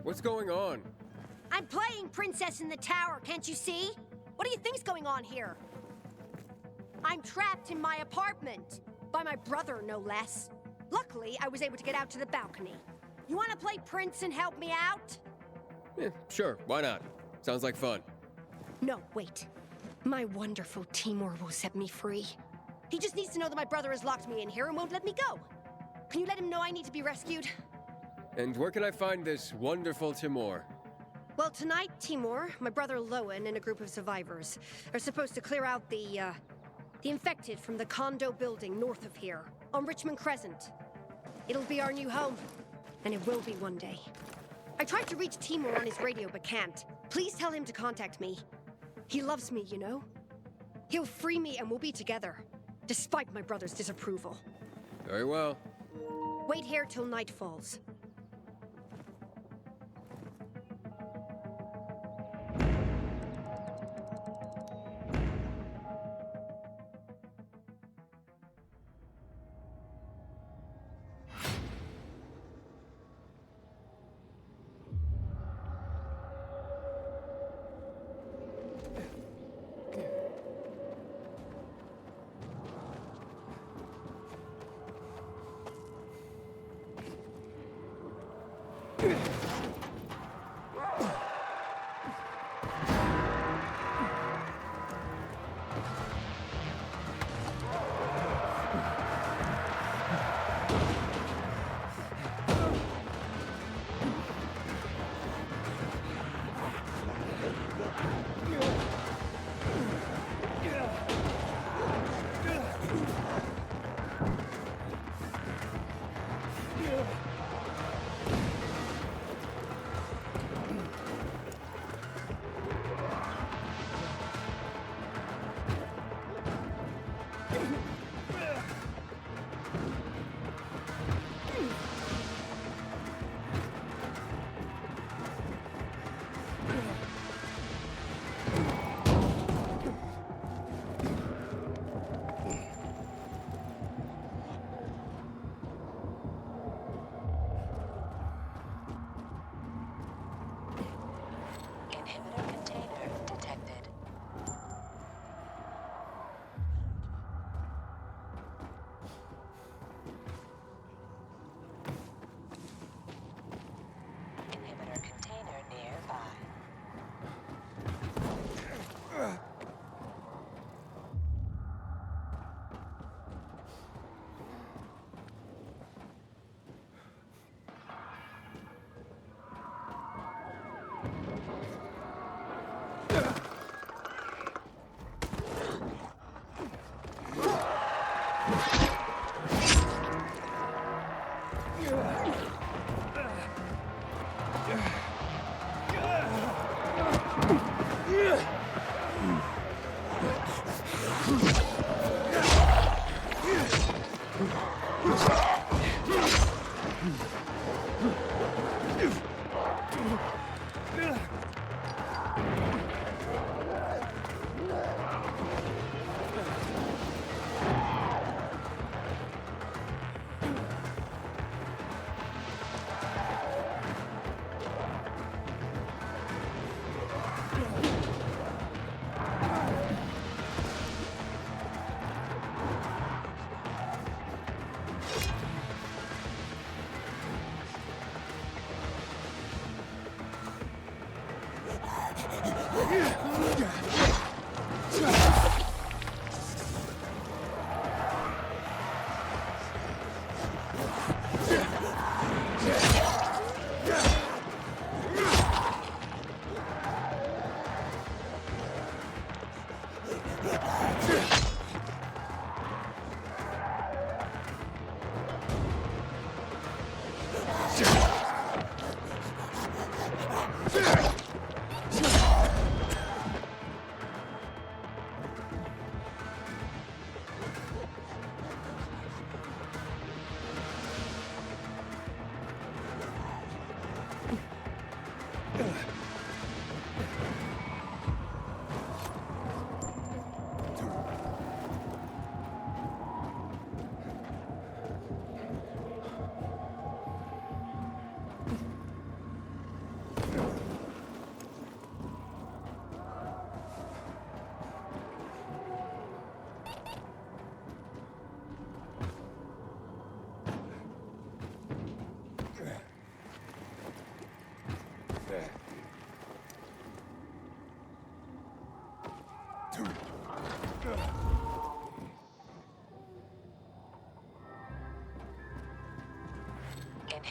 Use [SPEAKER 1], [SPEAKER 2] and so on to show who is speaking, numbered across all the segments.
[SPEAKER 1] What's going on?
[SPEAKER 2] I'm playing Princess in the Tower, can't you see? What do you think's going on here? I'm trapped in my apartment. By my brother, no less. Luckily, I was able to get out to the balcony. You want to play Prince and help me out?
[SPEAKER 1] Yeah, sure, why not? Sounds like fun.
[SPEAKER 2] No, wait. My wonderful Timur will set me free. He just needs to know that my brother has locked me in here and won't let me go. Can you let him know I need to be rescued?
[SPEAKER 1] And where can I find this wonderful Timur?
[SPEAKER 2] Well, tonight, Timur, my brother Lowen, and a group of survivors are supposed to clear out the infected from the condo building north of here, on Richmond Crescent. It'll be our new home, and it will be one day. I tried to reach Timur on his radio, but can't. Please tell him to contact me. He loves me, you know? He'll free me and we'll be together, despite my brother's disapproval.
[SPEAKER 1] Very well.
[SPEAKER 2] Wait here till night falls.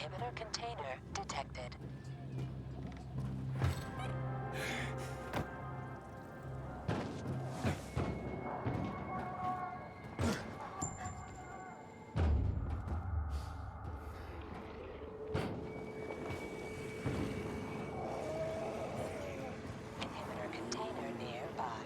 [SPEAKER 3] Inhibitor container detected. Inhibitor container nearby.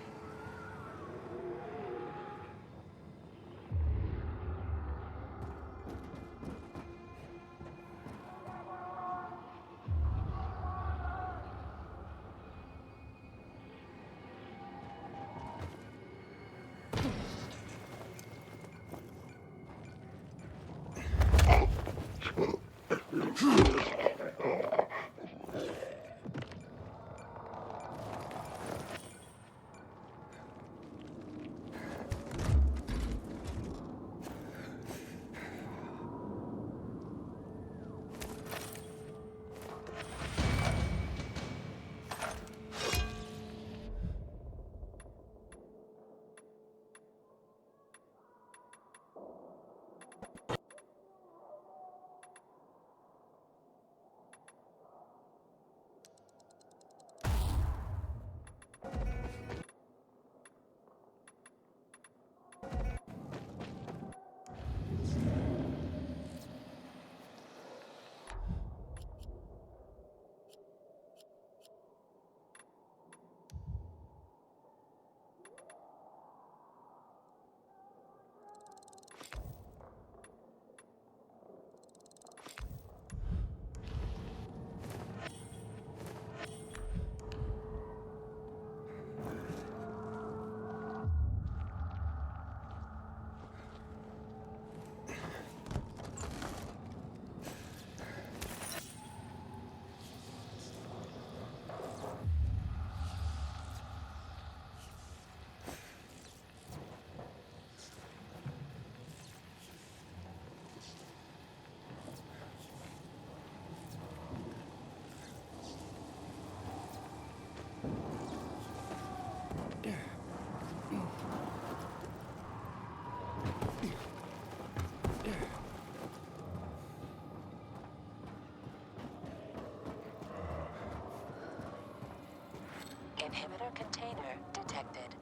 [SPEAKER 3] Inhibitor container detected.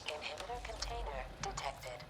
[SPEAKER 3] Inhibitor container detected.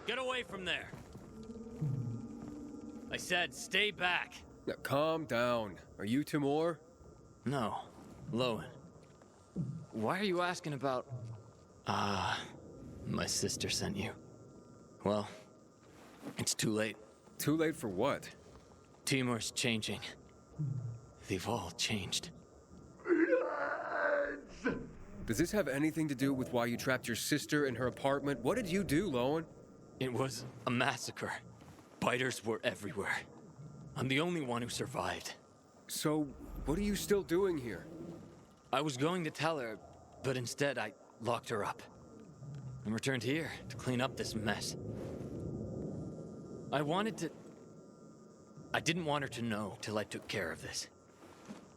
[SPEAKER 4] Get away from there. I said, stay back.
[SPEAKER 1] Now, calm down. Are you Timur?
[SPEAKER 4] No, Lowen. Why are you asking about... my sister sent you. Well, it's too late.
[SPEAKER 1] Too late for what?
[SPEAKER 4] Timur's changing. They've all changed.
[SPEAKER 1] Does this have anything to do with why you trapped your sister in her apartment? What did you do, Lowen?
[SPEAKER 4] It was a massacre. Biters were everywhere. I'm the only one who survived.
[SPEAKER 1] So, what are you still doing here?
[SPEAKER 4] I was going to tell her, but instead I locked her up. And returned here to clean up this mess. I didn't want her to know till I took care of this.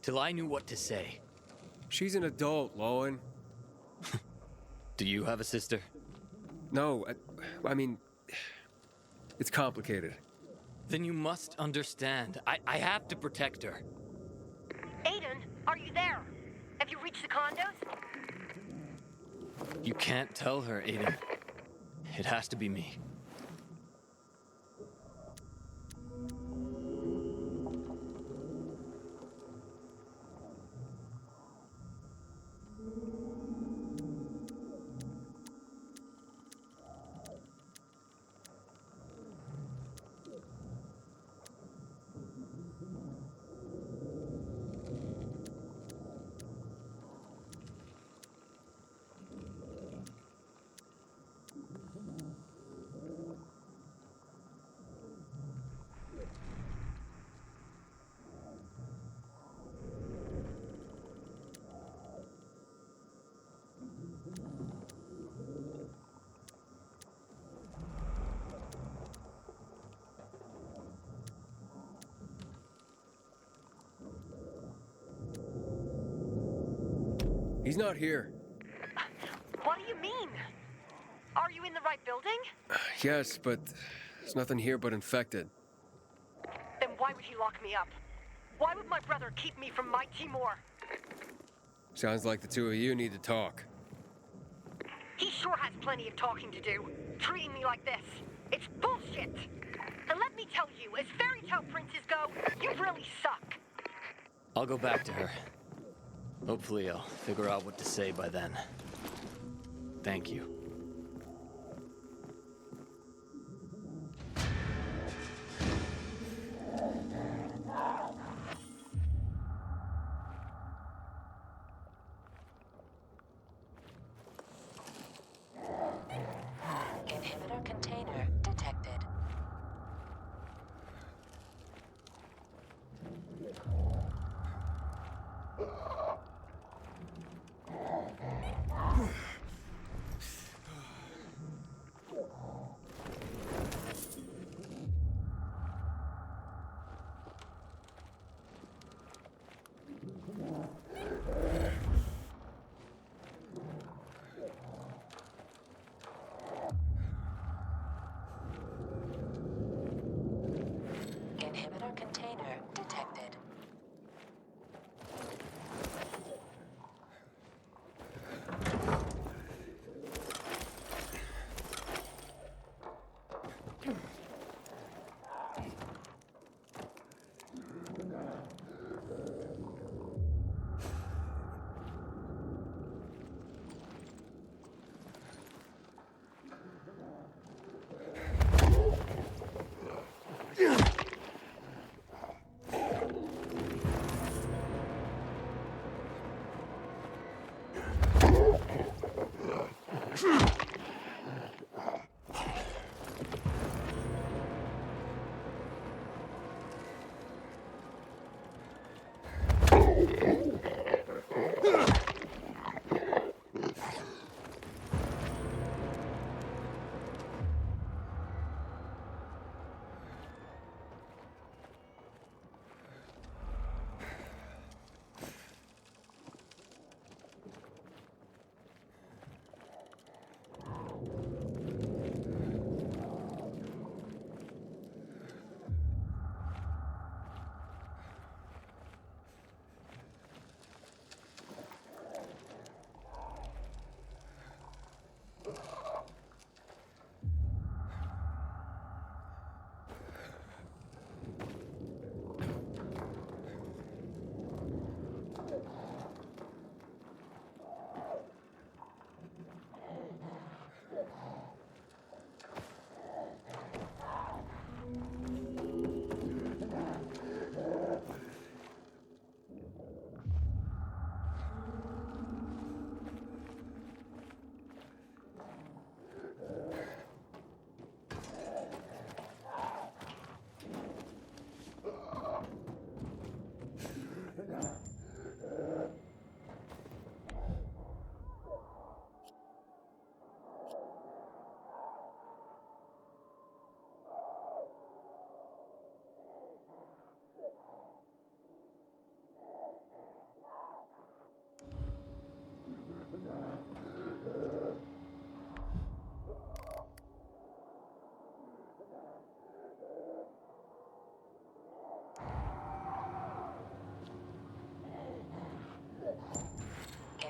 [SPEAKER 4] Till I knew what to say.
[SPEAKER 1] She's an adult, Lowen.
[SPEAKER 4] Do you have a sister?
[SPEAKER 1] No, I mean, it's complicated.
[SPEAKER 4] Then you must understand. I have to protect her.
[SPEAKER 2] Aiden, are you there? Have you reached the condos?
[SPEAKER 4] You can't tell her, Aiden. It has to be me.
[SPEAKER 1] He's not here.
[SPEAKER 2] What do you mean? Are you in the right building?
[SPEAKER 1] Yes, but there's nothing here but infected.
[SPEAKER 2] Then why would he lock me up? Why would my brother keep me from my Timur?
[SPEAKER 1] Sounds like the two of you need to talk.
[SPEAKER 2] He sure has plenty of talking to do, treating me like this. It's bullshit! And let me tell you, as fairy tale princes go, you really suck.
[SPEAKER 4] I'll go back to her. Hopefully I'll figure out what to say by then. Thank you.
[SPEAKER 3] Inhibitor container detected.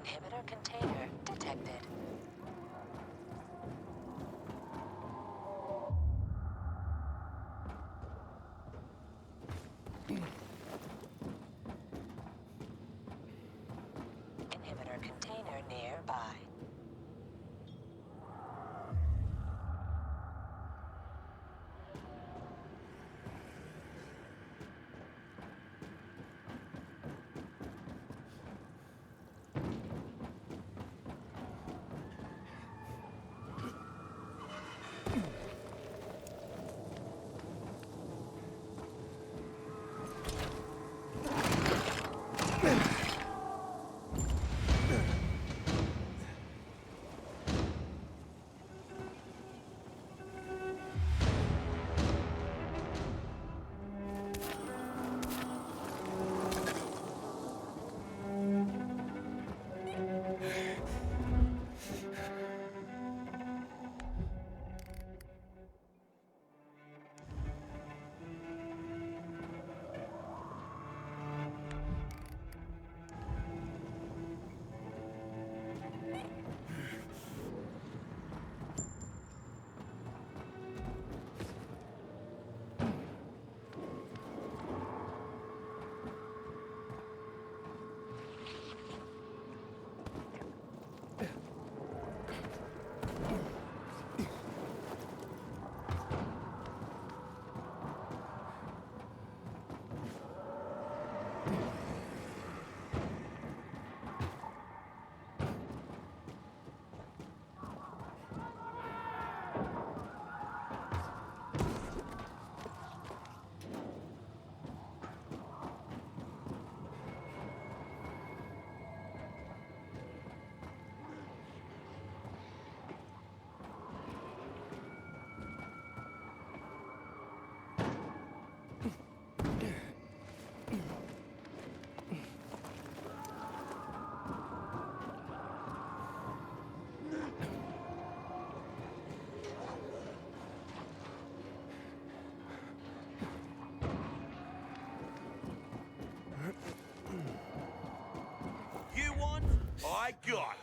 [SPEAKER 3] Inhibitor container detected. Inhibitor container nearby.
[SPEAKER 5] You want? I got.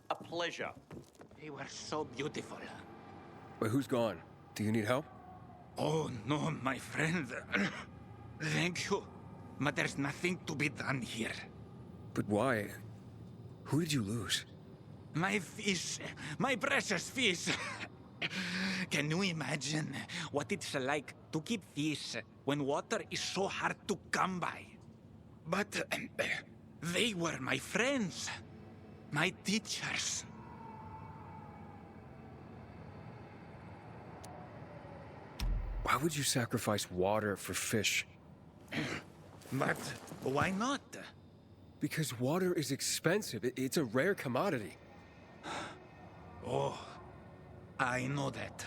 [SPEAKER 5] A pleasure.
[SPEAKER 6] They were so beautiful.
[SPEAKER 1] But who's gone? Do you need help?
[SPEAKER 6] Oh, no, my friend. Thank you. But there's nothing to be done here.
[SPEAKER 1] But why? Who did you lose?
[SPEAKER 6] My fish. My precious fish. Can you imagine what it's like to keep fish when water is so hard to come by? But they were my friends. My teachers.
[SPEAKER 1] Why would you sacrifice water for fish?
[SPEAKER 6] But why not?
[SPEAKER 1] Because water is expensive. It's a rare commodity.
[SPEAKER 6] Oh, I know that.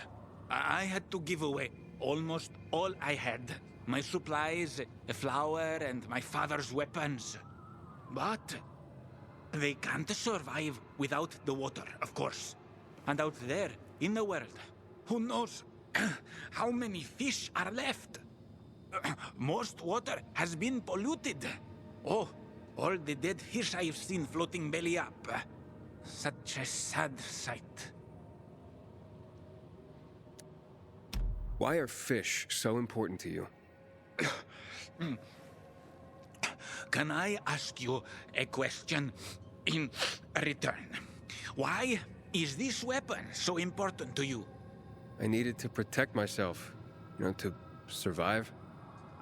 [SPEAKER 6] I had to give away almost all I had my supplies, flour, and my father's weapons. But they can't survive without the water, of course. And out there, in the world, who knows how many fish are left? Most water has been polluted. Oh, all the dead fish I've seen floating belly up. Such a sad sight.
[SPEAKER 1] Why are fish so important to you?
[SPEAKER 6] Can I ask you a question in return? Why is this weapon so important to you?
[SPEAKER 1] I needed to protect myself, to survive.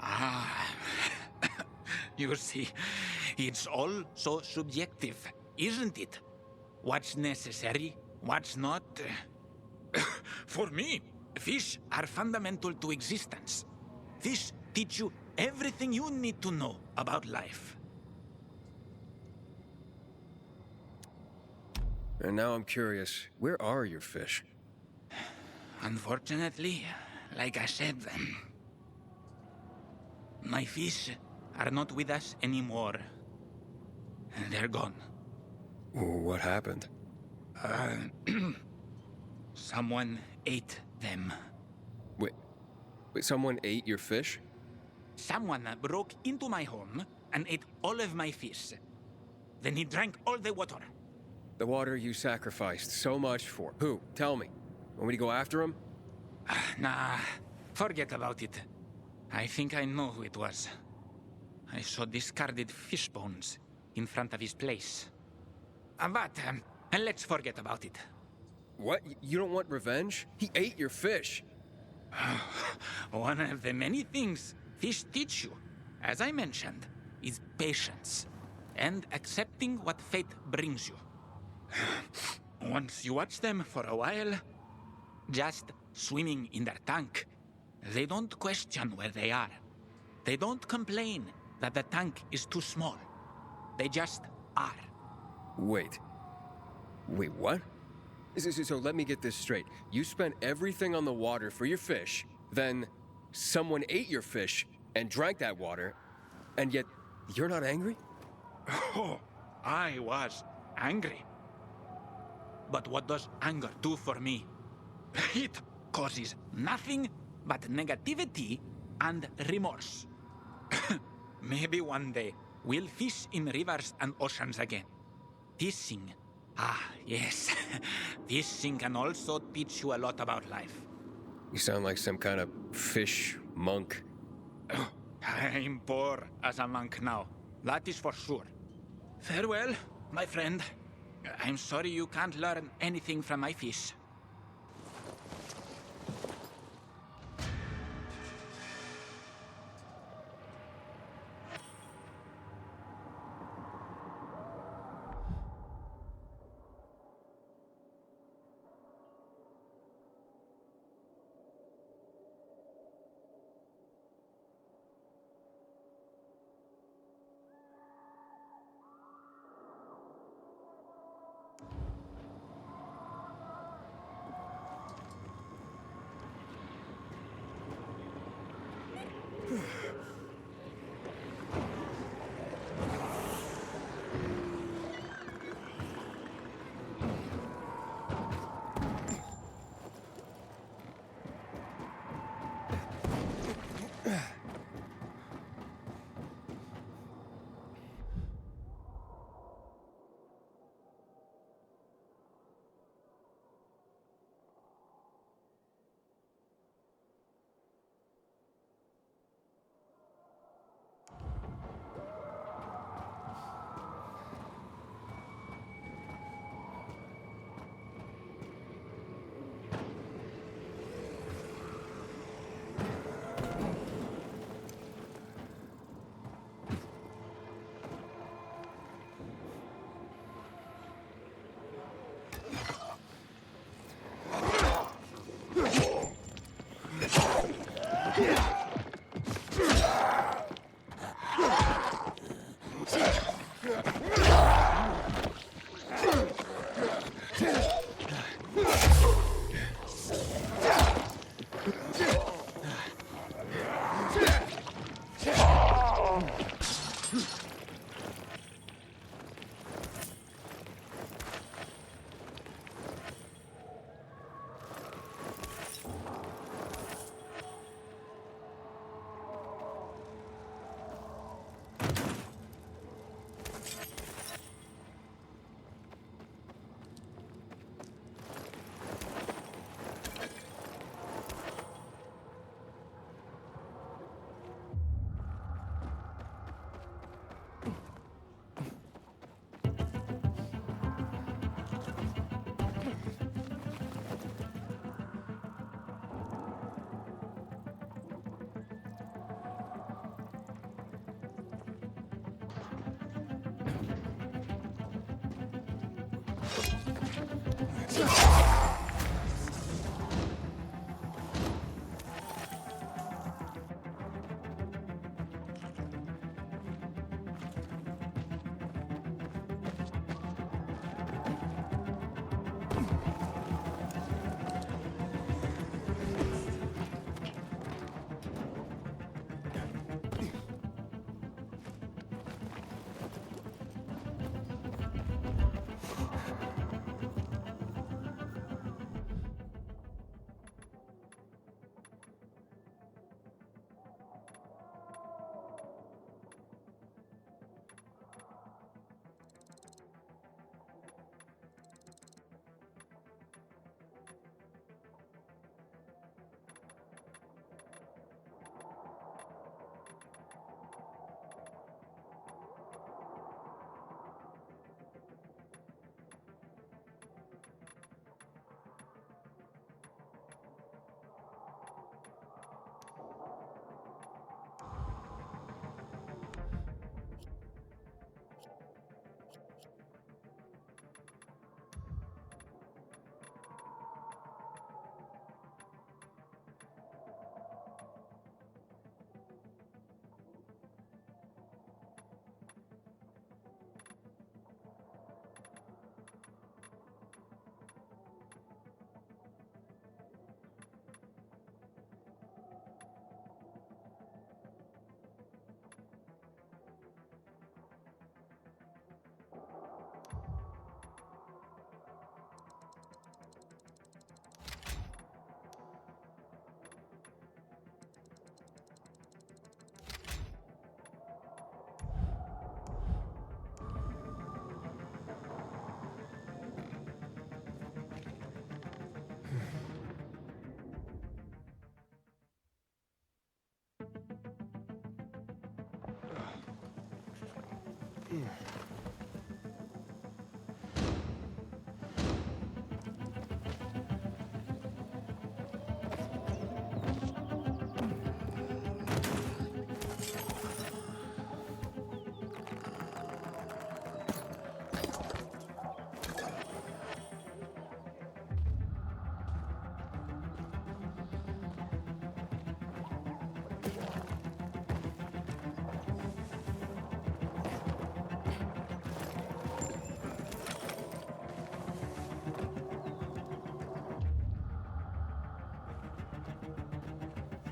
[SPEAKER 6] Ah, you see, it's all so subjective, isn't it? What's necessary, what's not? For me, fish are fundamental to existence. Fish teach you everything you need to know about life.
[SPEAKER 1] And now I'm curious, where are your fish?
[SPEAKER 6] Unfortunately, like I said, my fish are not with us anymore. They're gone.
[SPEAKER 1] What happened?
[SPEAKER 6] Someone ate them.
[SPEAKER 1] Wait, someone ate your fish?
[SPEAKER 6] Someone broke into my home and ate all of my fish. Then he drank all the water.
[SPEAKER 1] The water you sacrificed so much for. Who? Tell me. Want me to go after him?
[SPEAKER 6] Nah, forget about it. I think I know who it was. I saw discarded fish bones in front of his place. But let's forget about it.
[SPEAKER 1] What? You don't want revenge? He ate your fish.
[SPEAKER 6] One of the many things fish teach you, as I mentioned, is patience and accepting what fate brings you. Once you watch them for a while, just swimming in their tank, they don't question where they are. They don't complain that the tank is too small. They just are.
[SPEAKER 1] Wait, what? So let me get this straight. You spent everything on the water for your fish, then someone ate your fish and drank that water, and yet you're not angry?
[SPEAKER 6] Oh, I was angry. But what does anger do for me? It causes nothing but negativity and remorse. Maybe one day we'll fish in rivers and oceans again. Fishing. Ah, yes. Fishing can also teach you a lot about life.
[SPEAKER 1] You sound like some kind of fish monk.
[SPEAKER 6] I'm poor as a monk now. That is for sure. Farewell, my friend. I'm sorry you can't learn anything from my fish.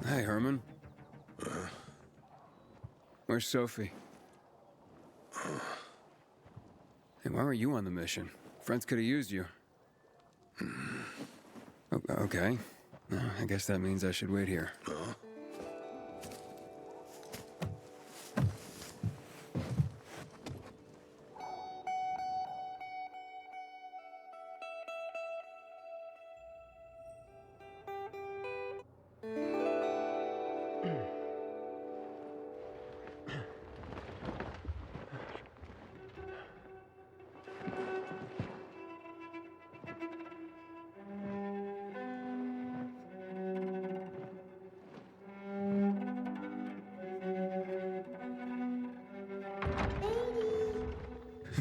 [SPEAKER 1] Hey, Herman. Where's Sophie? Hey, why were you on the mission? Friends could have used you. Okay. I guess that means I should wait here.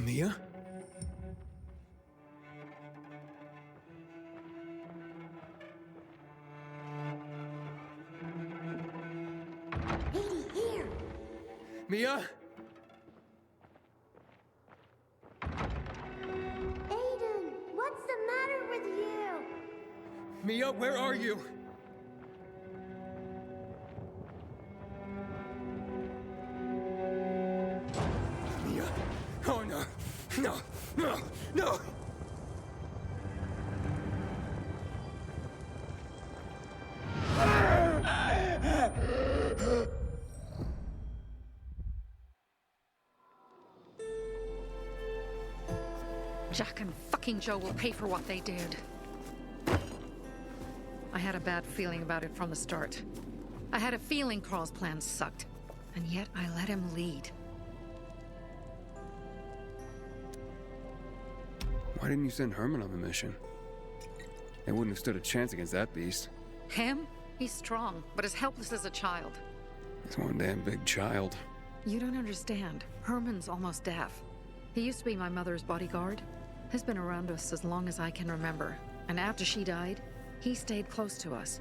[SPEAKER 1] Mia?
[SPEAKER 2] Here!
[SPEAKER 1] Mia?
[SPEAKER 2] Aiden, what's the matter with you?
[SPEAKER 1] Mia, where are you? Mia. Oh no. No. No. No.
[SPEAKER 7] Jack and fucking Joe will pay for what they did. I had a bad feeling about it from the start. I had a feeling Carl's plan sucked, and yet I let him lead.
[SPEAKER 1] Why didn't you send Herman on the mission? They wouldn't have stood a chance against that beast.
[SPEAKER 7] Him? He's strong, but as helpless as a child.
[SPEAKER 1] He's one damn big child.
[SPEAKER 7] You don't understand. Herman's almost deaf. He used to be my mother's bodyguard. He's been around us as long as I can remember. And after she died, he stayed close to us.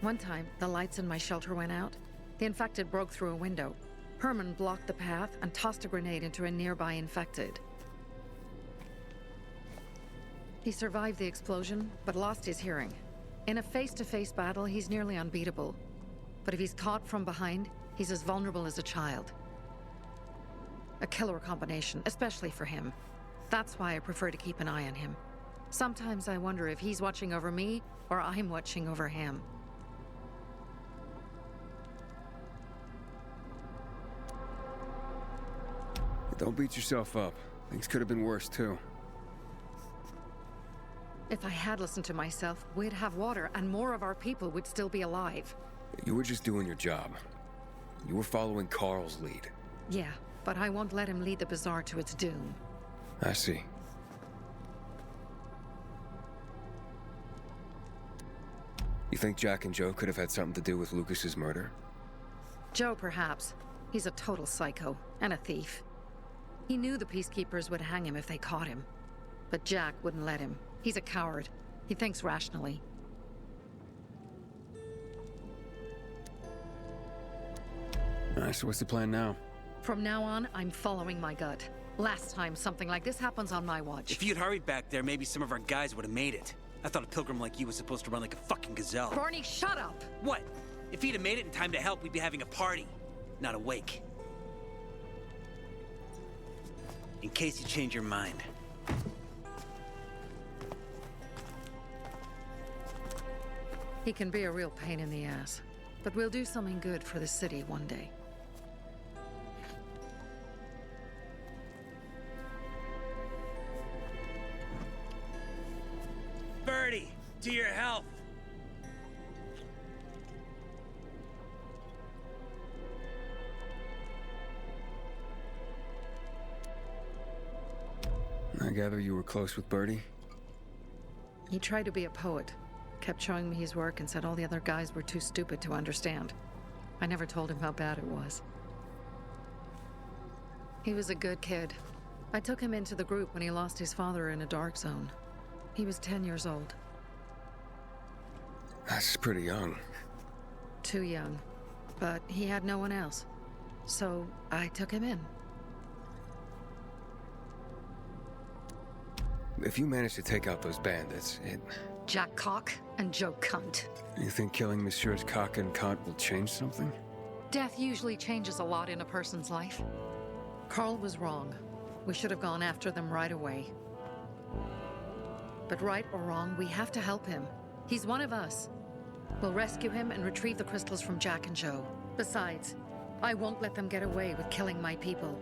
[SPEAKER 7] One time, the lights in my shelter went out. The infected broke through a window. Herman blocked the path and tossed a grenade into a nearby infected. He survived the explosion, but lost his hearing. In a face-to-face battle, he's nearly unbeatable. But if he's caught from behind, he's as vulnerable as a child. A killer combination, especially for him. That's why I prefer to keep an eye on him. Sometimes I wonder if he's watching over me, or I'm watching over him.
[SPEAKER 1] Don't beat yourself up. Things could have been worse, too.
[SPEAKER 7] If I had listened to myself, we'd have water, and more of our people would still be alive.
[SPEAKER 1] You were just doing your job. You were following Carl's lead.
[SPEAKER 7] Yeah, but I won't let him lead the Bazaar to its doom.
[SPEAKER 1] I see. You think Jack and Joe could have had something to do with Lucas's murder?
[SPEAKER 7] Joe, perhaps. He's a total psycho, and a thief. He knew the Peacekeepers would hang him if they caught him. But Jack wouldn't let him. He's a coward. He thinks rationally.
[SPEAKER 1] Alright, so what's the plan now?
[SPEAKER 7] From now on, I'm following my gut. Last time something like this happens on my watch.
[SPEAKER 8] If you'd hurried back there, maybe some of our guys would have made it. I thought a pilgrim like you was supposed to run like a fucking gazelle.
[SPEAKER 7] Barney, shut up!
[SPEAKER 8] What? If he'd have made it in time to help, we'd be having a party, not a wake. In case you change your mind.
[SPEAKER 7] He can be a real pain in the ass. But we'll do something good for the city one day.
[SPEAKER 8] Birdie, to your health.
[SPEAKER 1] I gather you were close with Birdie?
[SPEAKER 7] He tried to be a poet. Kept showing me his work and said all the other guys were too stupid to understand. I never told him how bad it was. He was a good kid. I took him into the group when he lost his father in a dark zone. He was 10 years old.
[SPEAKER 1] That's pretty young.
[SPEAKER 7] Too young. But he had no one else. So I took him in.
[SPEAKER 1] If you manage to take out those bandits,
[SPEAKER 7] Jack Cock and Joe Cunt.
[SPEAKER 1] You think killing Messieurs Cock and Cunt will change something?
[SPEAKER 7] Death usually changes a lot in a person's life. Carl was wrong. We should have gone after them right away. But right or wrong, we have to help him. He's one of us. We'll rescue him and retrieve the crystals from Jack and Joe. Besides, I won't let them get away with killing my people.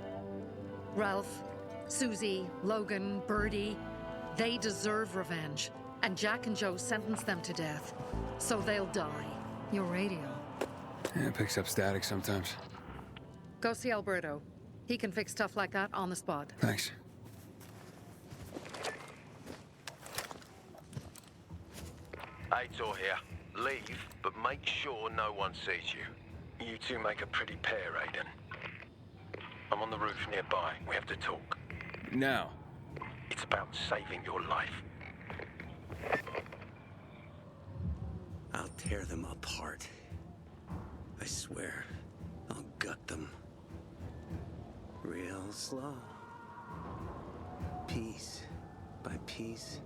[SPEAKER 7] Ralph, Susie, Logan, Birdie, they deserve revenge. And Jack and Joe sentenced them to death. So they'll die. Your radio.
[SPEAKER 1] Yeah, it picks up static sometimes.
[SPEAKER 7] Go see Alberto. He can fix stuff like that on the spot.
[SPEAKER 1] Thanks.
[SPEAKER 9] Aitor here. Leave, but make sure no one sees you. You two make a pretty pair, Aiden. I'm on the roof nearby. We have to talk.
[SPEAKER 1] Now.
[SPEAKER 9] It's about saving your life.
[SPEAKER 8] I'll tear them apart. I swear, I'll gut them. Real slow. Piece by piece.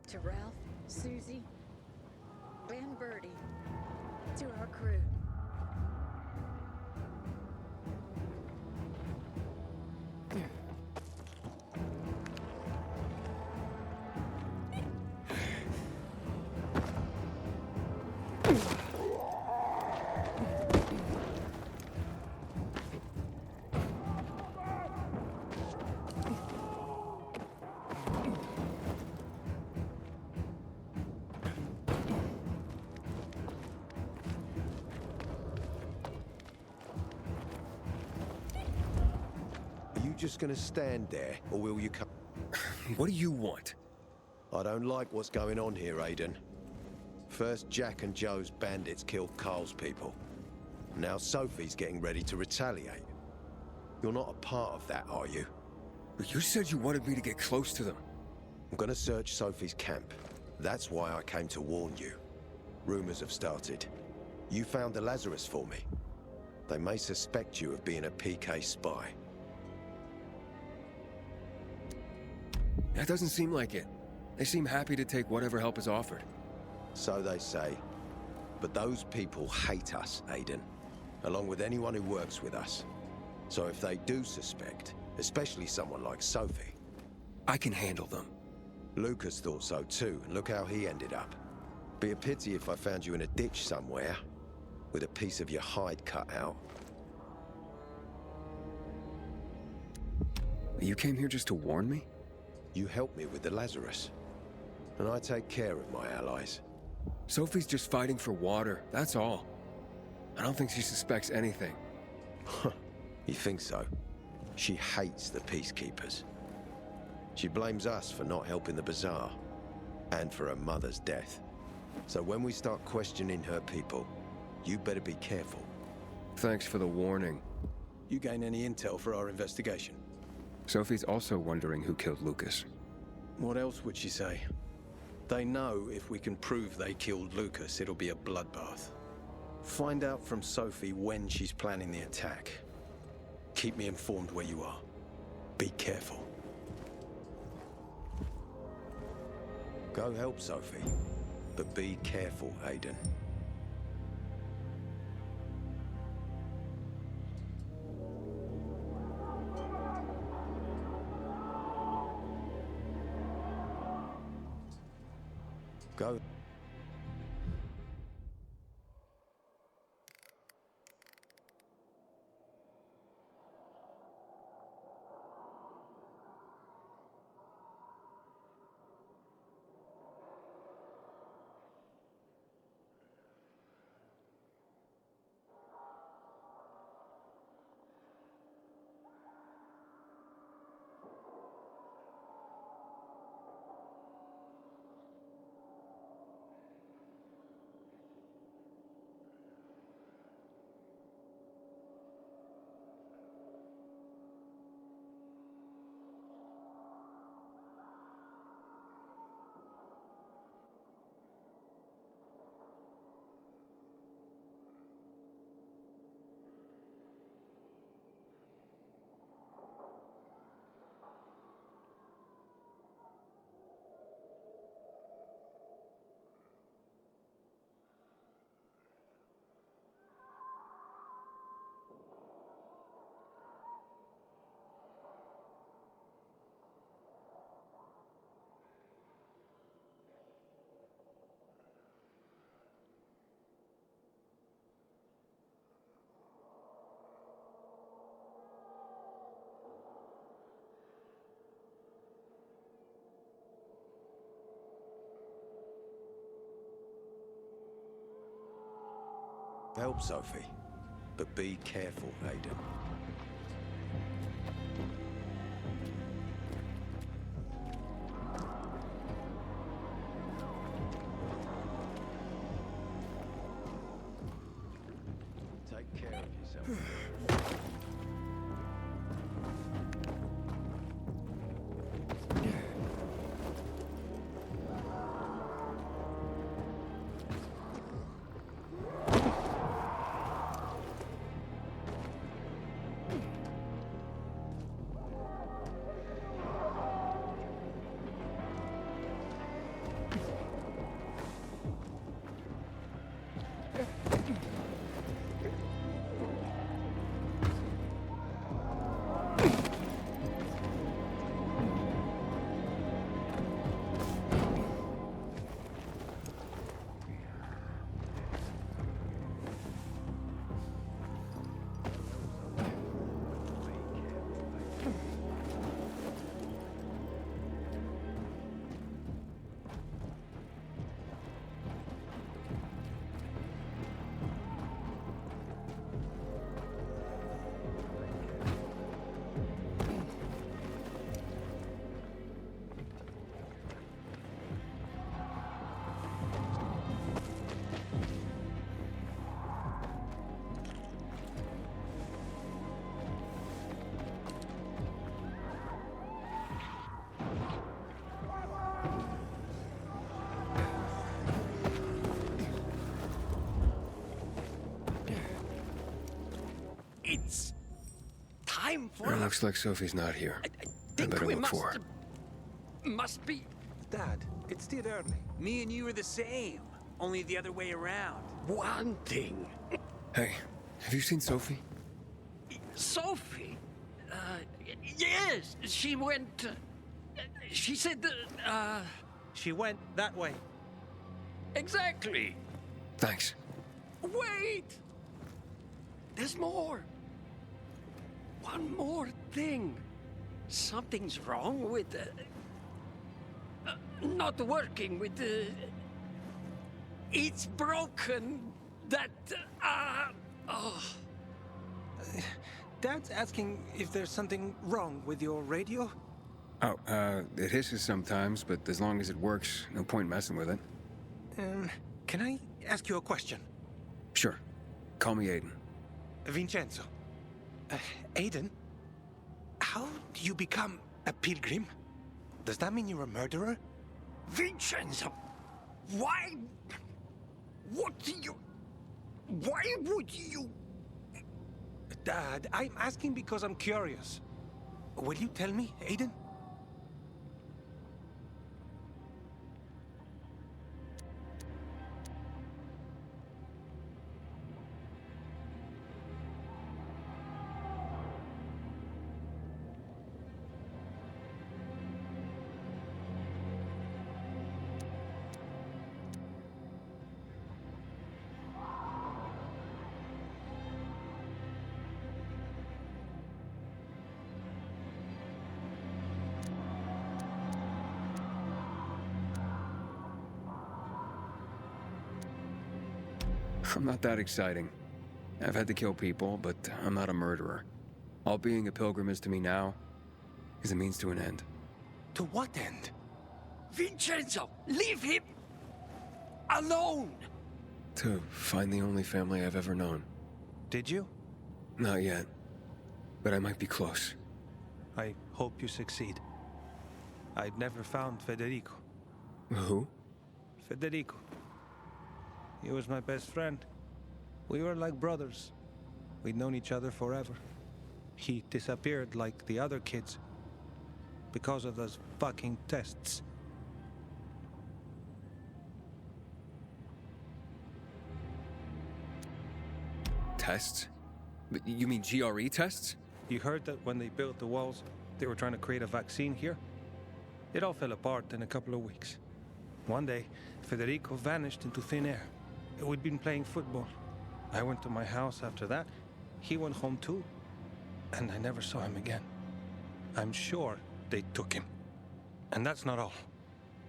[SPEAKER 10] To Ralph, Susie, and Birdie, to our crew.
[SPEAKER 11] Just gonna stand there, or will you come?
[SPEAKER 1] What do you want?
[SPEAKER 11] I don't like what's going on here, Aiden. First, Jack and Joe's bandits killed Carl's people. Now Sophie's getting ready to retaliate. You're not a part of that, are you?
[SPEAKER 1] But you said you wanted me to get close to them.
[SPEAKER 11] I'm gonna search Sophie's camp. That's why I came to warn you. Rumors have started. You found the Lazarus for me. They may suspect you of being a PK spy.
[SPEAKER 1] That doesn't seem like it. They seem happy to take whatever help is offered.
[SPEAKER 11] So they say. But those people hate us, Aiden. Along with anyone who works with us. So if they do suspect, especially someone like Sophie...
[SPEAKER 1] I can handle them.
[SPEAKER 11] Lucas thought so too, and look how he ended up. Be a pity if I found you in a ditch somewhere, with a piece of your hide cut out.
[SPEAKER 1] You came here just to warn me?
[SPEAKER 11] You helped me with the Lazarus. And I take care of my allies.
[SPEAKER 1] Sophie's just fighting for water, that's all. I don't think she suspects anything.
[SPEAKER 11] You think so? She hates the Peacekeepers. She blames us for not helping the Bazaar, and for her mother's death. So when we start questioning her people, you better be careful.
[SPEAKER 1] Thanks for the warning.
[SPEAKER 11] You gain any intel for our investigation?
[SPEAKER 1] Sophie's also wondering who killed Lucas.
[SPEAKER 11] What else would she say? They know if we can prove they killed Lucas, it'll be a bloodbath. Find out from Sophie when she's planning the attack. Keep me informed where you are. Be careful. Go help Sophie, but be careful, Aiden. Go. Help, Sophie. But be careful, Aiden. Take care of yourself.
[SPEAKER 12] It's time for
[SPEAKER 1] It looks like Sophie's not here.
[SPEAKER 12] I
[SPEAKER 1] I
[SPEAKER 12] think
[SPEAKER 1] better
[SPEAKER 12] we
[SPEAKER 1] look for her.
[SPEAKER 12] must be.
[SPEAKER 8] Dad, it's still early. Me and you are the same, only the other way around.
[SPEAKER 12] One thing.
[SPEAKER 1] Hey, have you seen Sophie?
[SPEAKER 12] Sophie? Yes, she went. She said that,
[SPEAKER 8] She went that way.
[SPEAKER 12] exactly.
[SPEAKER 1] Thanks.
[SPEAKER 12] Wait! There's more. One more thing. Something's wrong with not working with it's broken. That oh.
[SPEAKER 8] Dad's asking if there's something wrong with your radio?
[SPEAKER 1] Oh, it hisses sometimes, but as long as it works, no point messing with it.
[SPEAKER 8] Can I ask you a question?
[SPEAKER 1] Sure. Call me Aiden.
[SPEAKER 8] Vincenzo. Aiden? How do you become a pilgrim? Does that mean you're a murderer?
[SPEAKER 12] Vincenzo, why? What do you? Why would you?
[SPEAKER 8] Dad, I'm asking because I'm curious. Will you tell me, Aiden?
[SPEAKER 1] I'm not that exciting. I've had to kill people, but I'm not a murderer. All being a pilgrim is to me now is a means to an end.
[SPEAKER 8] To what end?
[SPEAKER 12] Vincenzo, leave him alone!
[SPEAKER 1] To find the only family I've ever known.
[SPEAKER 8] Did you?
[SPEAKER 1] Not yet, but I might be close.
[SPEAKER 8] I hope you succeed. I've never found Federico.
[SPEAKER 1] Who?
[SPEAKER 8] Federico. He was my best friend. We were like brothers. We'd known each other forever. He disappeared like the other kids because of those fucking tests.
[SPEAKER 1] Tests? You mean GRE tests?
[SPEAKER 8] You heard that when they built the walls, they were trying to create a vaccine here? It all fell apart in a couple of weeks. One day, Federico vanished into thin air. We'd been playing football. I went to my house after that. He went home too. And I never saw him again. I'm sure they took him. And that's not all.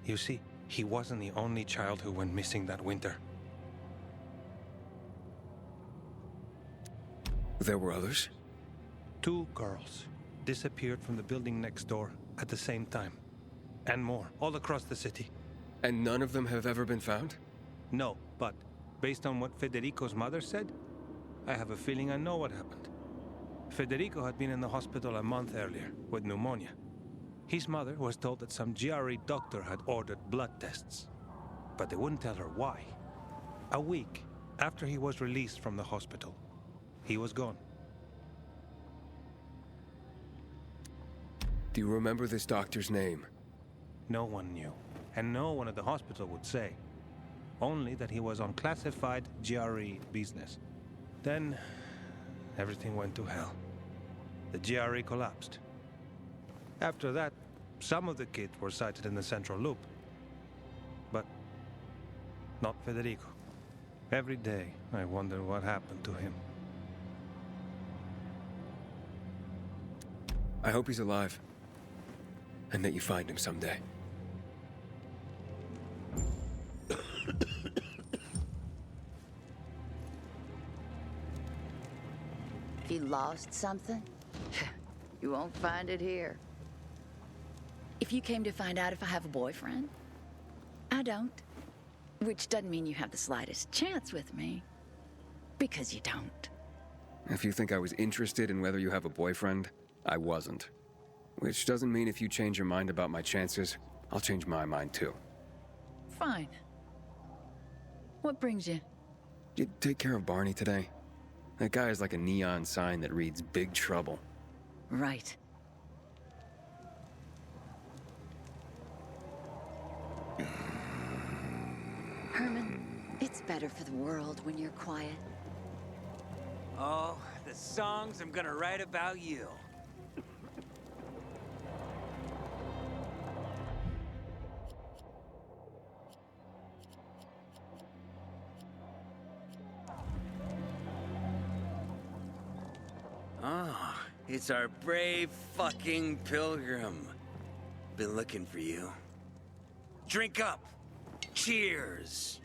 [SPEAKER 8] You see, he wasn't the only child who went missing that winter.
[SPEAKER 1] There were others?
[SPEAKER 8] 2 girls disappeared from the building next door at the same time. And more, all across the city.
[SPEAKER 1] And none of them have ever been found?
[SPEAKER 8] No, but based on what Federico's mother said, I have a feeling I know what happened. Federico had been in the hospital a month earlier with pneumonia. His mother was told that some GRE doctor had ordered blood tests, but they wouldn't tell her why. A week after he was released from the hospital, he was gone.
[SPEAKER 1] Do you remember this doctor's name?
[SPEAKER 8] No one knew, and no one at the hospital would say. Only that he was on classified GRE business. Then, everything went to hell. The GRE collapsed. After that, some of the kids were sighted in the central loop. But not Federico. Every day, I wonder what happened to him.
[SPEAKER 1] I hope he's alive. And that you find him someday.
[SPEAKER 10] If you lost something, you won't find it here. If you came to find out if I have a boyfriend, I don't. Which doesn't mean you have the slightest chance with me. Because you don't.
[SPEAKER 1] If you think I was interested in whether you have a boyfriend, I wasn't. Which doesn't mean if you change your mind about my chances, I'll change my mind too.
[SPEAKER 10] Fine. What brings you?
[SPEAKER 1] Did you take care of Barney today? That guy is like a neon sign that reads Big Trouble.
[SPEAKER 10] Right. Herman, it's better for the world when you're quiet.
[SPEAKER 13] Oh, the songs I'm gonna write about you. Oh, it's our brave fucking pilgrim. Been looking for you. Drink up. Cheers.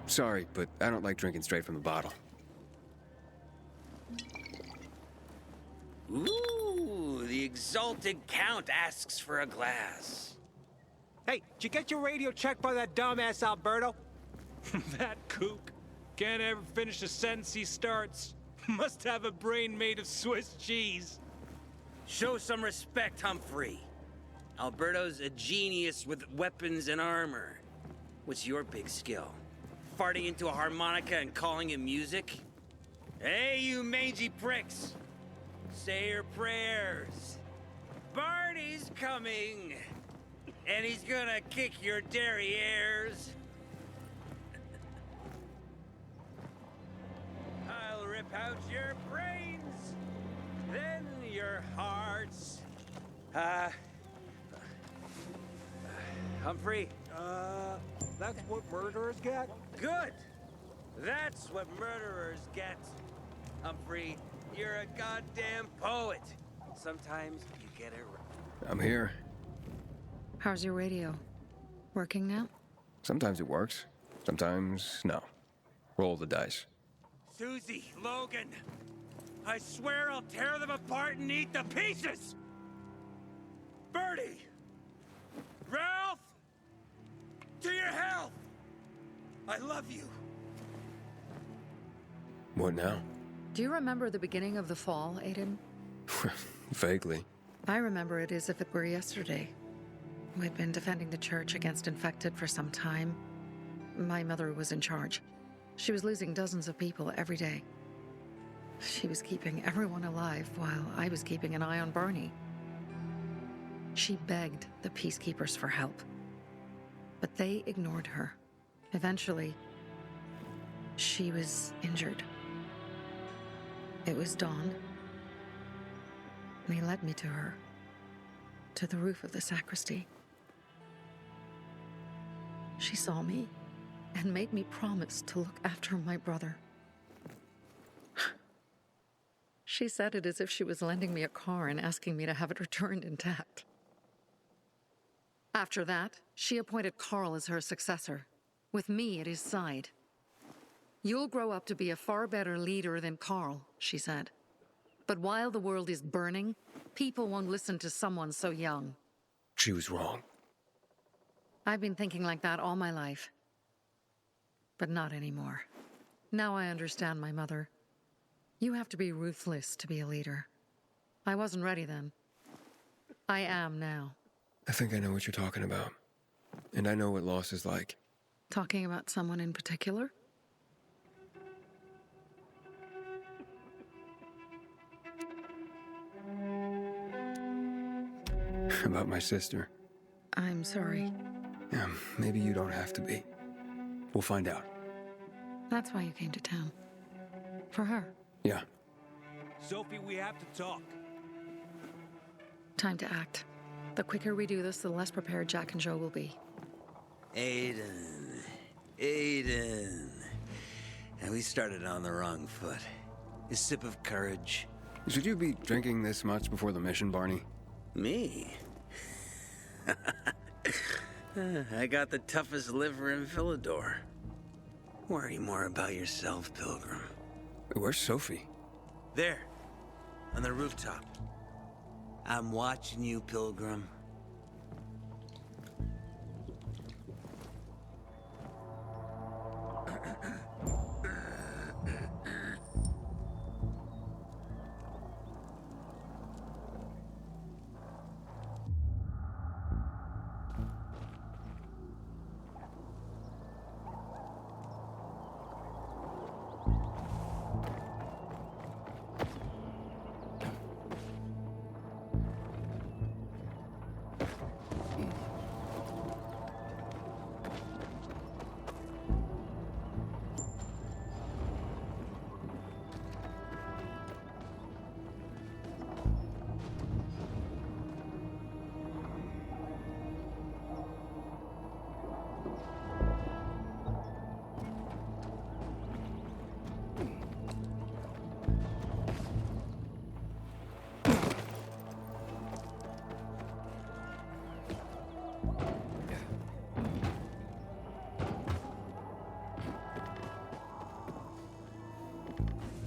[SPEAKER 1] Sorry, but I don't like drinking straight from the bottle.
[SPEAKER 13] Ooh, the exalted count asks for a glass.
[SPEAKER 6] Hey, did you get your radio checked by that dumbass Alberto?
[SPEAKER 14] That kook can't ever finish a sentence he starts. Must have a brain made of Swiss cheese.
[SPEAKER 13] Show some respect, Humphrey. Alberto's a genius with weapons and armor. What's your big skill? Farting into a harmonica and calling it music? Hey, you mangy pricks! Say your prayers. Barney's coming! And he's gonna kick your derrieres. I'll rip out your brains, then your hearts. Humphrey?
[SPEAKER 6] That's what murderers get?
[SPEAKER 13] Good! That's what murderers get. Humphrey, you're a goddamn poet. Sometimes you get it right.
[SPEAKER 1] I'm here.
[SPEAKER 7] How's your radio? Working now?
[SPEAKER 1] Sometimes it works. Sometimes no. Roll the dice.
[SPEAKER 13] Susie, Logan, I swear I'll tear them apart and eat the pieces! Bertie! Ralph! To your health! I love you.
[SPEAKER 1] What now?
[SPEAKER 7] Do you remember the beginning of the fall, Aiden?
[SPEAKER 1] Vaguely.
[SPEAKER 7] I remember it as if it were yesterday. We'd been defending the church against infected for some time. My mother was in charge. She was losing dozens of people every day. She was keeping everyone alive while I was keeping an eye on Barney. She begged the peacekeepers for help, but they ignored her. Eventually, she was injured. It was dawn. They led me to her, to the roof of the sacristy. She saw me and made me promise to look after my brother. She said it as if she was lending me a car and asking me to have it returned intact. After that, she appointed Carl as her successor, with me at his side. You'll grow up to be a far better leader than Carl, she said. But while the world is burning, people won't listen to someone so young.
[SPEAKER 1] She was wrong.
[SPEAKER 7] I've been thinking like that all my life. But not anymore. Now I understand my mother. You have to be ruthless to be a leader. I wasn't ready then. I am now.
[SPEAKER 1] I think I know what you're talking about. And I know what loss is like.
[SPEAKER 7] Talking about someone in particular?
[SPEAKER 1] About my sister.
[SPEAKER 7] I'm sorry.
[SPEAKER 1] Yeah, maybe you don't have to be. We'll find out.
[SPEAKER 7] That's why you came to town. For her.
[SPEAKER 1] Yeah.
[SPEAKER 14] Sophie, we have to talk.
[SPEAKER 7] Time to act. The quicker we do this, the less prepared Jack and Joe will be.
[SPEAKER 13] Aiden. And we started on the wrong foot. A sip of courage.
[SPEAKER 1] Should you be drinking this much before the mission, Barney?
[SPEAKER 13] Me? I got the toughest liver in Villador. Worry more about yourself, Pilgrim.
[SPEAKER 1] Where's Sophie?
[SPEAKER 13] There, on the rooftop. I'm watching you, Pilgrim.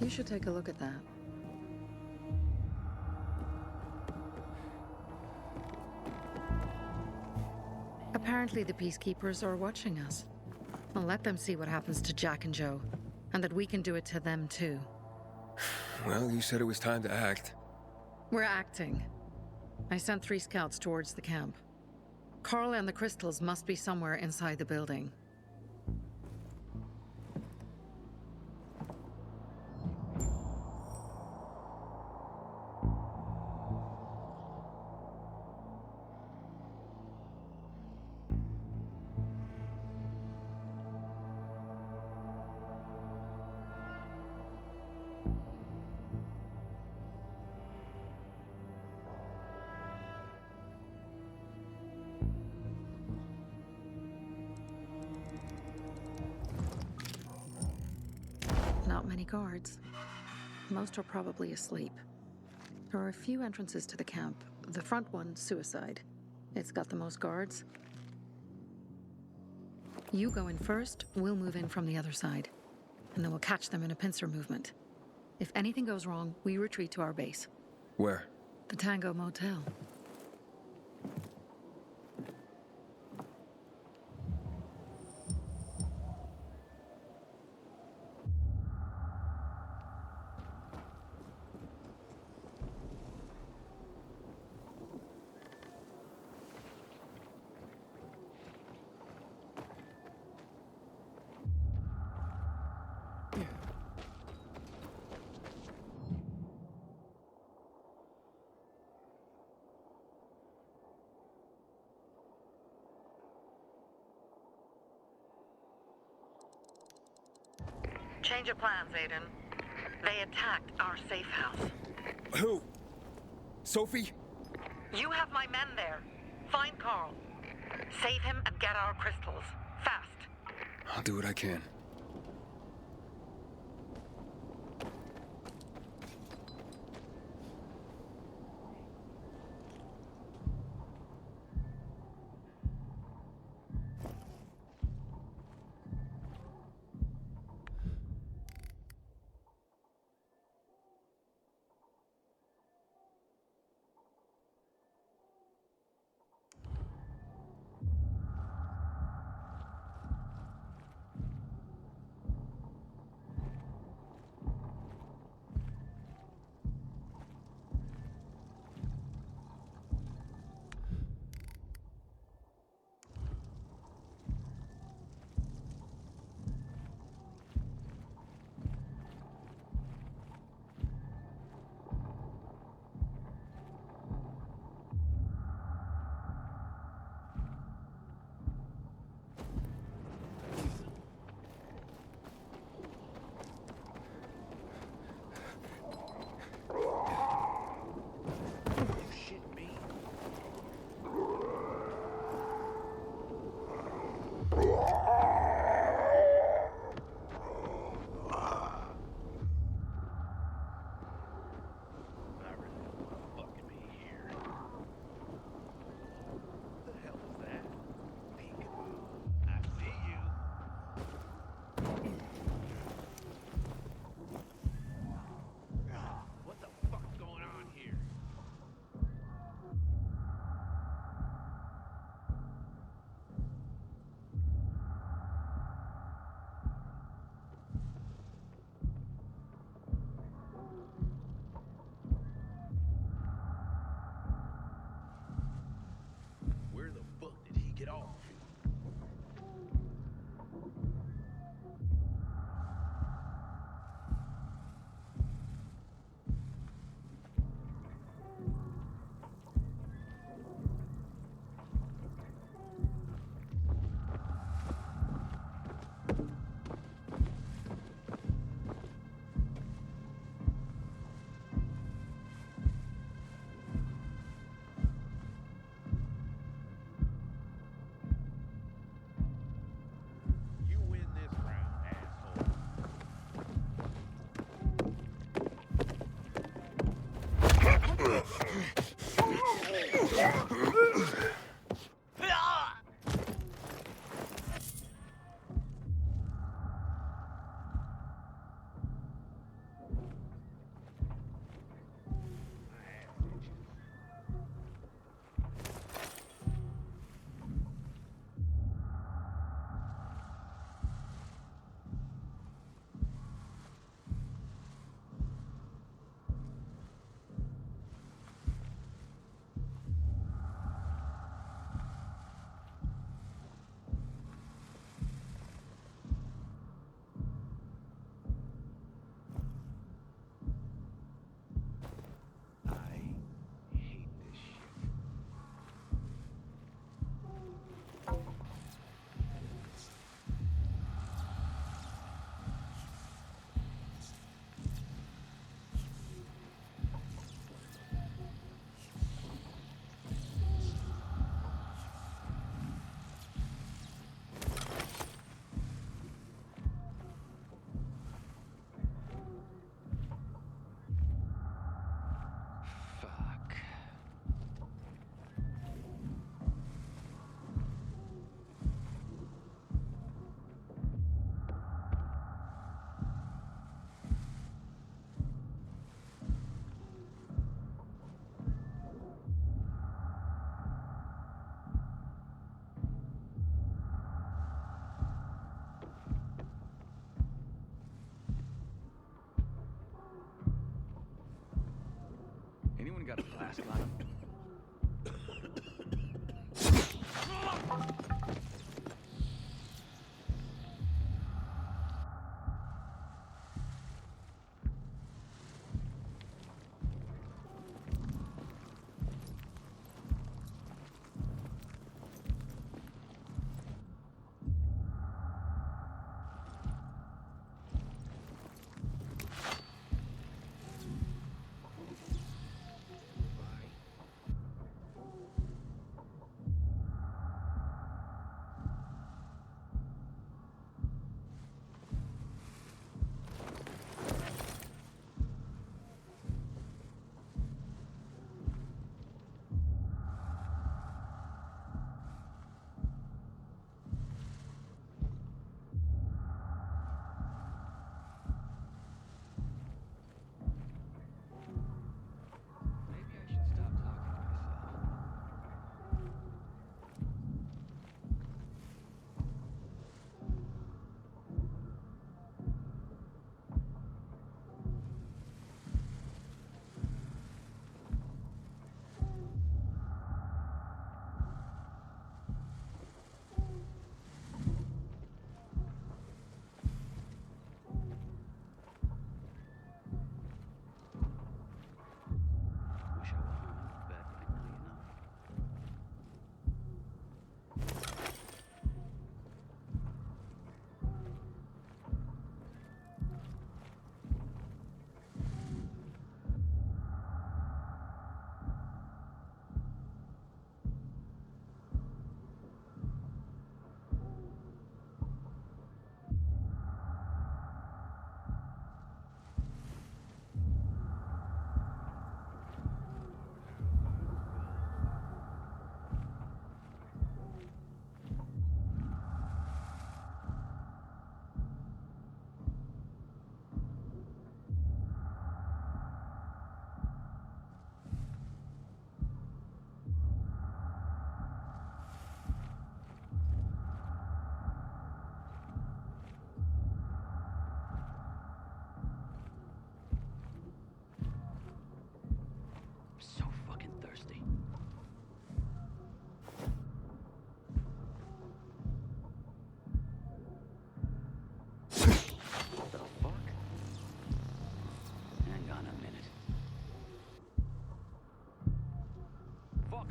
[SPEAKER 7] You should take a look at that. Apparently the peacekeepers are watching us. I'll let them see what happens to Jack and Joe, and that we can do it to them too.
[SPEAKER 1] Well, you said it was time to act.
[SPEAKER 7] We're acting. I sent 3 scouts towards the camp. Carl and the crystals must be somewhere inside the building. Not many guards. Most are probably asleep. There are a few entrances to the camp, The front one, suicide. It's got the most guards. You go in first, we'll move in from the other side. And then we'll catch them in a pincer movement. If anything goes wrong, we retreat to our base.
[SPEAKER 1] Where?
[SPEAKER 7] The Tango Motel.
[SPEAKER 15] Change of plans, Aiden. They attacked our safe house.
[SPEAKER 1] Who? Sophie?
[SPEAKER 15] You have my men there. Find Carl. Save him and get our crystals. Fast.
[SPEAKER 1] I'll do what I can.
[SPEAKER 12] got a flask on him.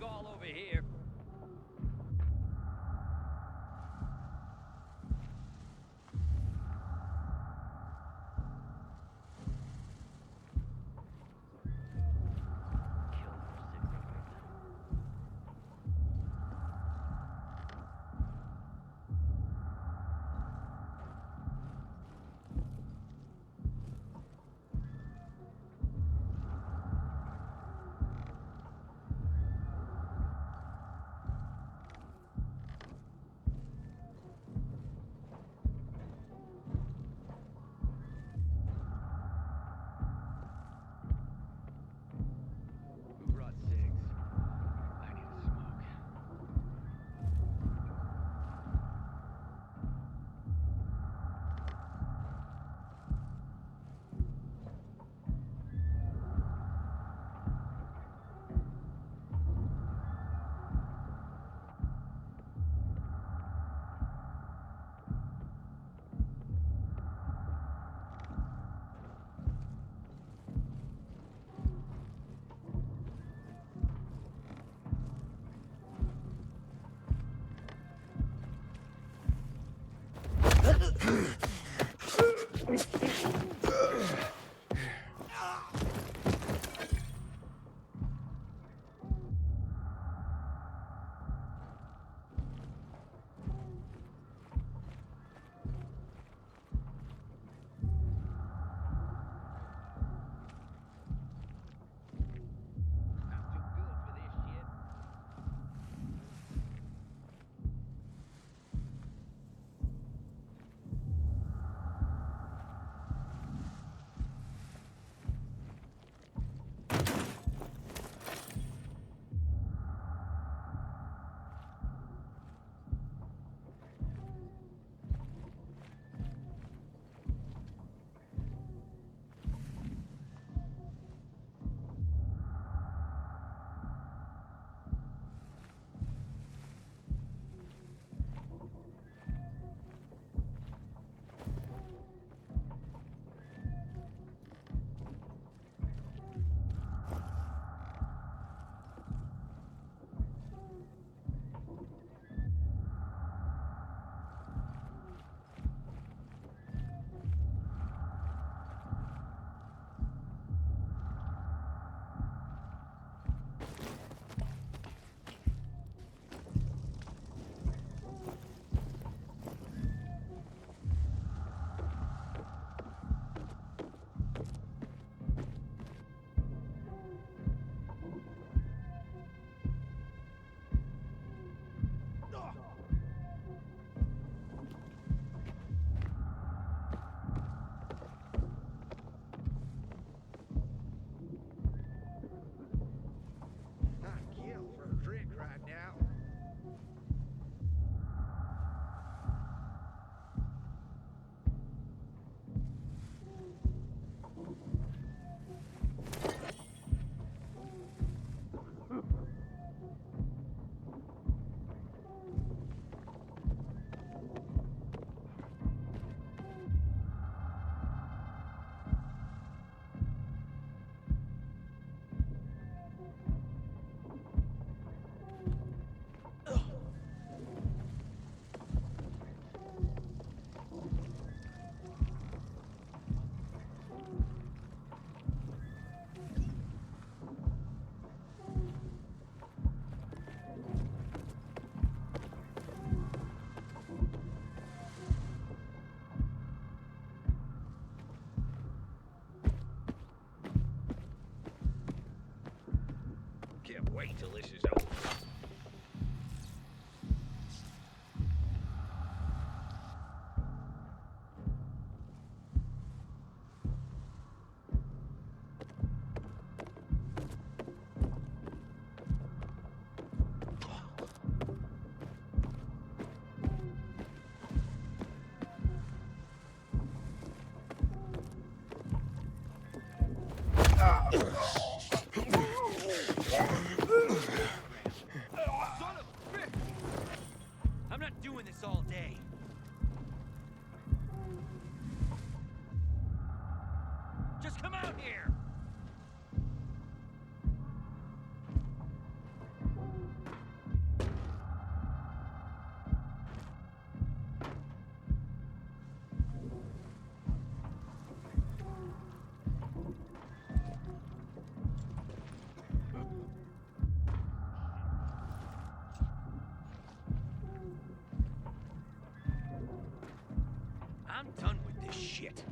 [SPEAKER 12] All over here.
[SPEAKER 16] wait till this is over.
[SPEAKER 13] I'm not doing this all day. Just come out here! I'm done with this shit.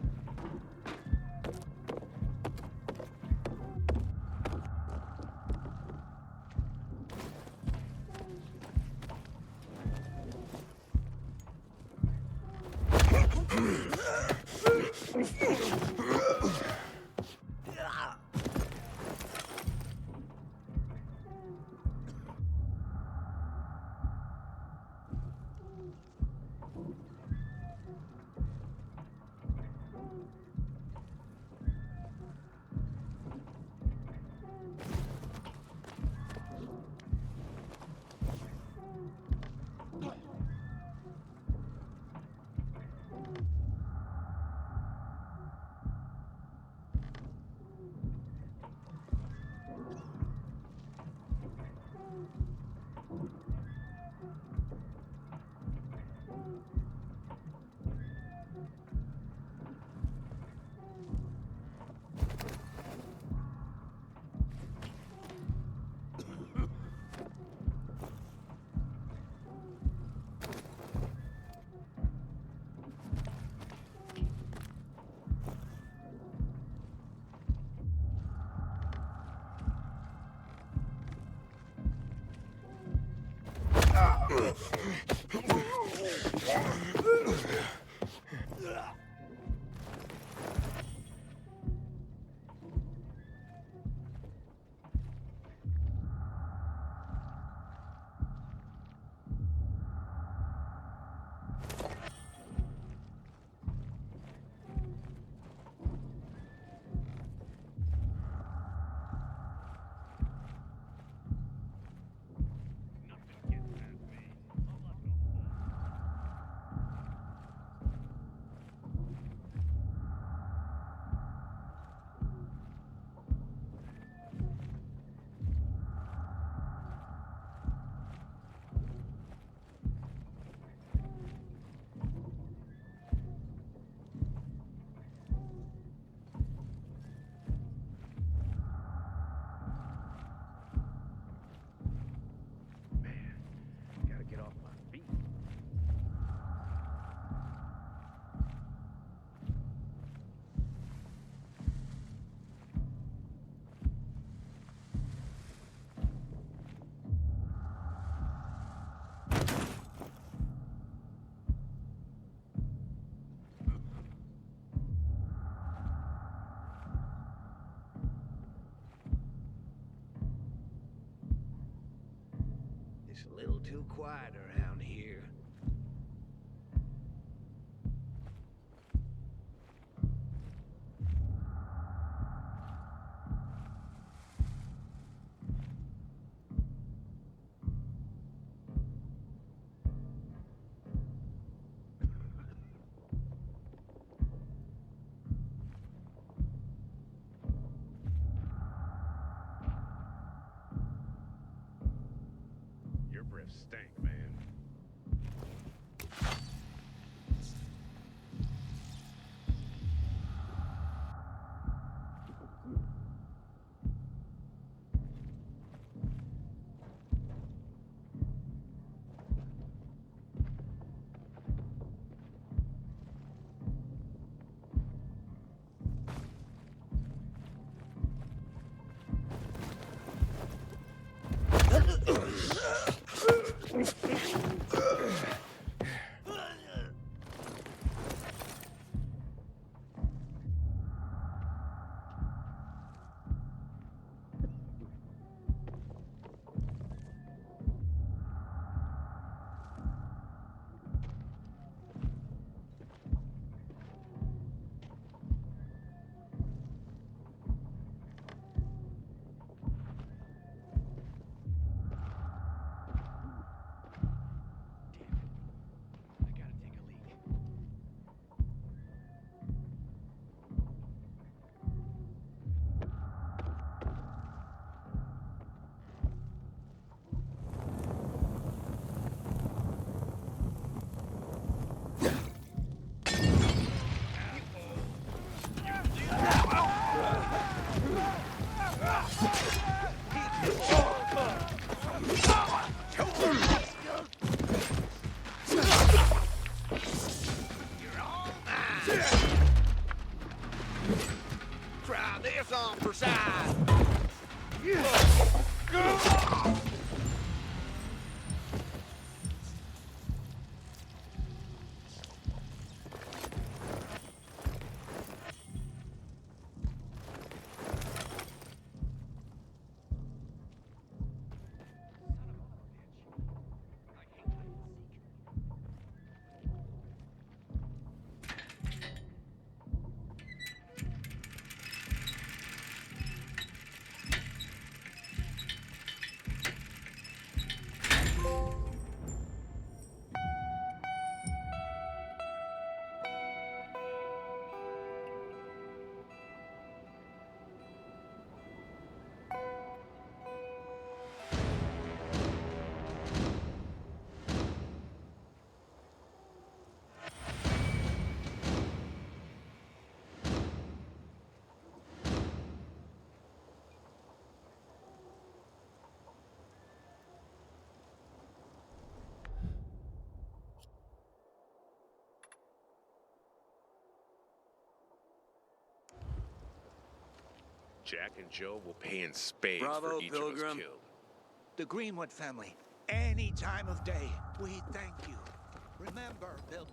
[SPEAKER 16] Gotta get off my feet. It's a little too quiet around here. Your breath stank, man.
[SPEAKER 12] Try this on for size.
[SPEAKER 16] Jack and Joe will pay in spades
[SPEAKER 12] Bravo,
[SPEAKER 16] for each of
[SPEAKER 12] Pilgrim.
[SPEAKER 16] us killed.
[SPEAKER 12] The Greenwood family. Any time of day, we thank you. Remember, Bill.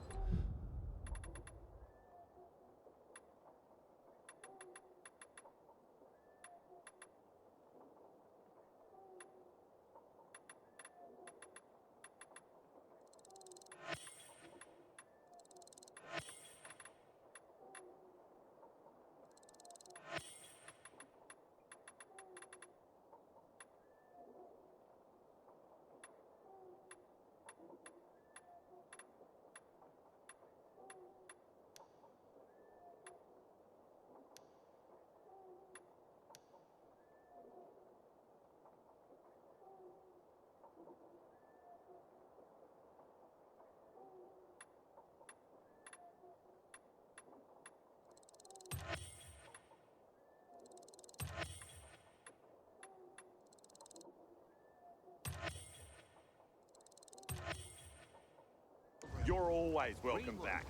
[SPEAKER 5] You're always welcome back.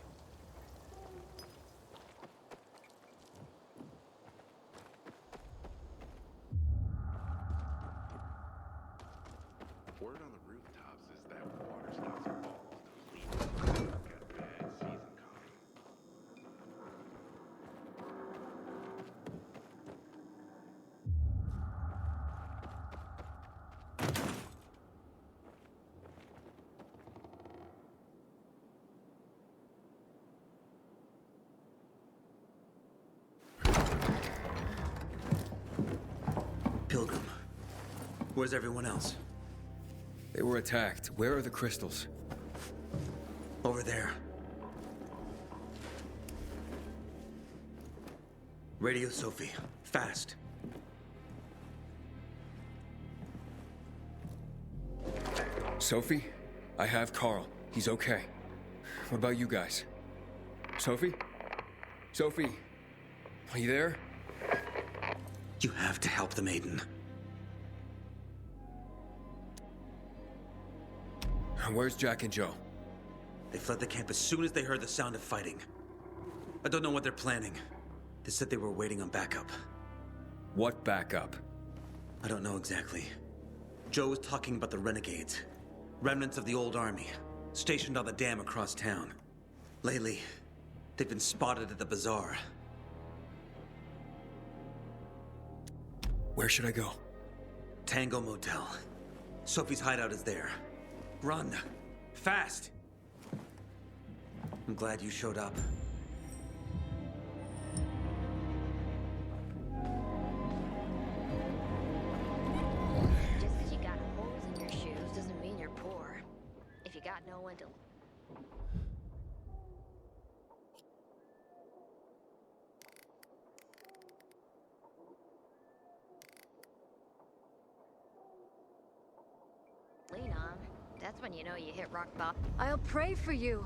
[SPEAKER 16] Word on the rooftops is that water stops are almost completely. Got a bad season coming.
[SPEAKER 4] Pilgrim, where's everyone else?
[SPEAKER 1] They were attacked. Where are the crystals?
[SPEAKER 4] Over there. Radio Sophie, fast.
[SPEAKER 1] Sophie? I have Carl. He's okay. What about you guys? Sophie? Sophie? Are you there?
[SPEAKER 4] You have to help the maiden.
[SPEAKER 1] Where's Jack and Joe?
[SPEAKER 4] They fled the camp as soon as they heard the sound of fighting. I don't know what they're planning. They said they were waiting on backup.
[SPEAKER 1] What backup?
[SPEAKER 4] I don't know exactly.
[SPEAKER 17] Joe was talking about the renegades. Remnants of the old army, stationed on the dam across town. Lately, they've been spotted at the bazaar.
[SPEAKER 1] Where should I go?
[SPEAKER 17] Tango Motel. Sophie's hideout is there. Run. Fast! I'm glad you showed up.
[SPEAKER 2] Just because you got holes in your shoes doesn't mean you're poor. If you got no one to... lean on, that's when you know you hit rock bottom. I'll pray for you.